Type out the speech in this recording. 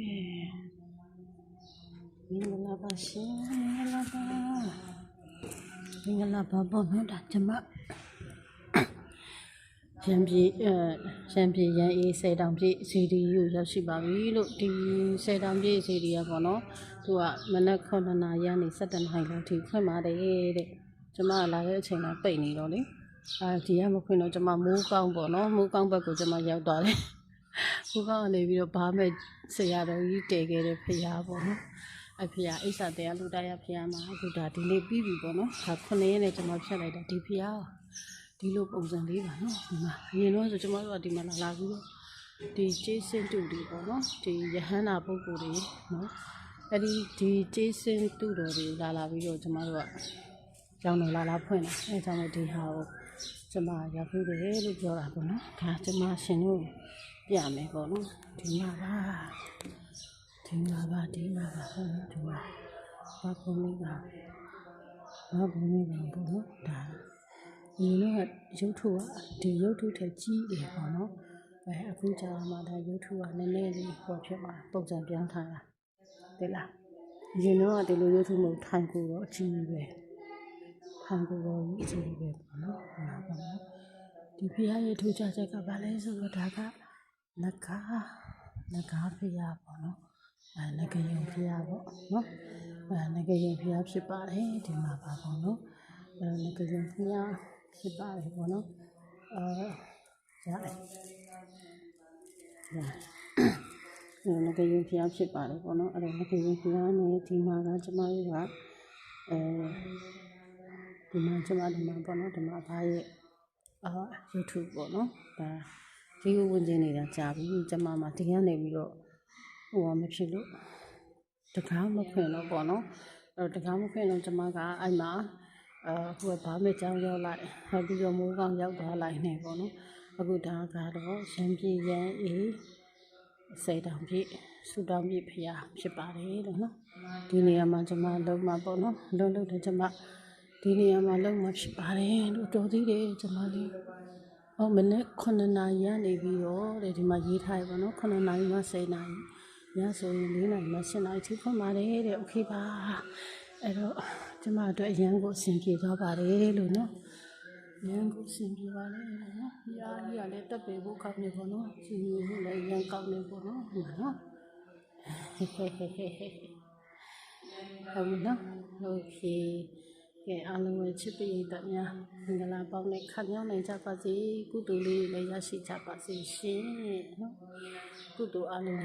မင်္ဂလာပါရှင်မင်္ဂလာပါပေါ့နော်ဒါကျမရန်ပြည်ရန်အေး10တောင်ပြည့်စီဒီကိုရောက်ရှိပါပြီလို့ဒီ10တောင်ပြည့်စီဒီကပေါ့နော်သူကမနက်9နာရီကနေ17နာရီလောက်ထိဖွင့်ပါတယ်တဲ့ကျမလာတဲ့အချိန်ကပိတ်နေတော့လေဒီကမဖွင့်တော့ကျမမိုးကောင်းပေါ့နော်မိုးကောင်းဘက်ကိုကျမရောက်သွားတယ်မိုးကောင်းကနေပြီးတော့ဘာမဲ့ဆရာတော်ကြီးတည်ခဲ့တဲ့ဖရာပေါ့နော်အဖေအိဆာတရားလူတရားဖရာမှာအခုဒါဒီနေ့ပြီးပြီပေါ့နော်ဒါ9ရက်နဲ့ကျမဖြတ်လိုက်တာဒီဖရာဒီလိုပုံစံလေးပါနော်ဒီမှာအရင်တော့ဆိုကျမတို့ကဒီမှာလာပြီးတော့ဒီကျေးစင်တူတွေပေါ့နော်ဒီယဟန္တာပုဂ္ဂိုလ်တွေနော်အဲ့ဒီကျေးစင်တူတော်တွေလာပြီးတော့ကျမတို့ကကျောင်းတော်လာဖွင့်တာအဲကြောင့်ဒီဟာကိုကျမရောက်ပြီးတယ်လို့ပြောတာပေါ့နော်ဒါကျမရှင်တို့ပြမယ်ပေါ့နော်ဒီမှာပါဟုတ်နော်ဒီမှာဘာပုံလေးပါပေါ့နော်ဒါဒီနေ့ကရုပ်ထုကဒီရုပ်ထုထက်ကြီးတယ်ပေါ့နော်အခုကြာမှဒါရုပ်ထုကနည်းနည်းလေးပေါ်ဖြစ်မှာပုံစံပြောင်းထားတာသိလားအရင်တော့ဒီလိုရုပ်ထုမဟုတ်ထိုင်ကိုတော့အကြီးပဲထိုင်ကိုတော့အကြီးပဲပေါ့နော်ဟုတ်ပါဘူးဒီဖရာရဲ့ထူးခြားချက်ကဘာလဲဆိုတော့ဒါကနဂါဖရာပေါ့နော်ငကယုံဖရာပေါ့နော်ငကယုံဖရာဖြစ်ပါတယ်ဒီမှာပါပေါ့နော်ငကယုံဖရာဖြစ်ပါတယ်ပေါ့နော်ငကယုံဖရာဖြစ်ပါတယ်ပေါ့နော်အဲ့တော့ငကယုံဖရာနဲ့ဒီမှာကကျမတို့ကဒီမှာပေါ့နော်ဒီမှာဘာရဲ့YouTube ပေါ့နော်ဒါဒီကိုဝင်ကျင်နေတာကြာပြီကျမမှာဒီကနေပြီးတော့မဖြစ်လို့တကားမဖွင့်တော့ပေါ့နော်တကားမဖွင့်တော့ကျမကအဲ့မှာဟိုဘာမဲ့ကြောင်းရောက်လိုက်နောက်ပြီးတော့မိုးကောင်းရောက်သွားလိုက်နေပေါ့နော်အခုဒါကတော့ရန်ပြည်ရန်အေး10တောင်ပြည့်ဆူတောင်ပြည့်ဖရာဖြစ်ပါတယ်လို့နော်ဒီနေရာမှာကျမလုံးမှာပေါ့နော်လုံးတယ်ကျမဒီနေရာမှာလုံးမှာဖြစ်ပါတယ်လို့တော်သေးတယ်ကျမလေးမနေ့9နာရီကနေပြီးတော့ဒီမှာရေးထားရပါတော့9နာရီမှ10နာရီညဆိုရင်4နာရီမှ7နာရီထိဖွင့်ပါတယ်တဲ့โอเคပါအဲ့တော့ကျမတို့အရန်ကိုအဆင်ပြေသွားပါတယ်လို့နော်အရန်ကိုအဆင်ပြေပါလေနော်ရာကြီးကလည်းတက်ပေဖို့ကောင်းနေပေါ့နော်စီမျိုးလည်းရန်ကောင်းနေပေါ့နော်ဟုတ်နော်ဟုတ်နော်โอเคကဲအားလုံးရဲ့ချစ်ပေးတဲ့များမင်္ဂလာပေါင်းနဲ့ခံရောက်နိုင်ကြပါစေကုသိုလ်လေးလည်းရရှိကြပါစေရှင်နော်ကုသိုလ်အားလုံး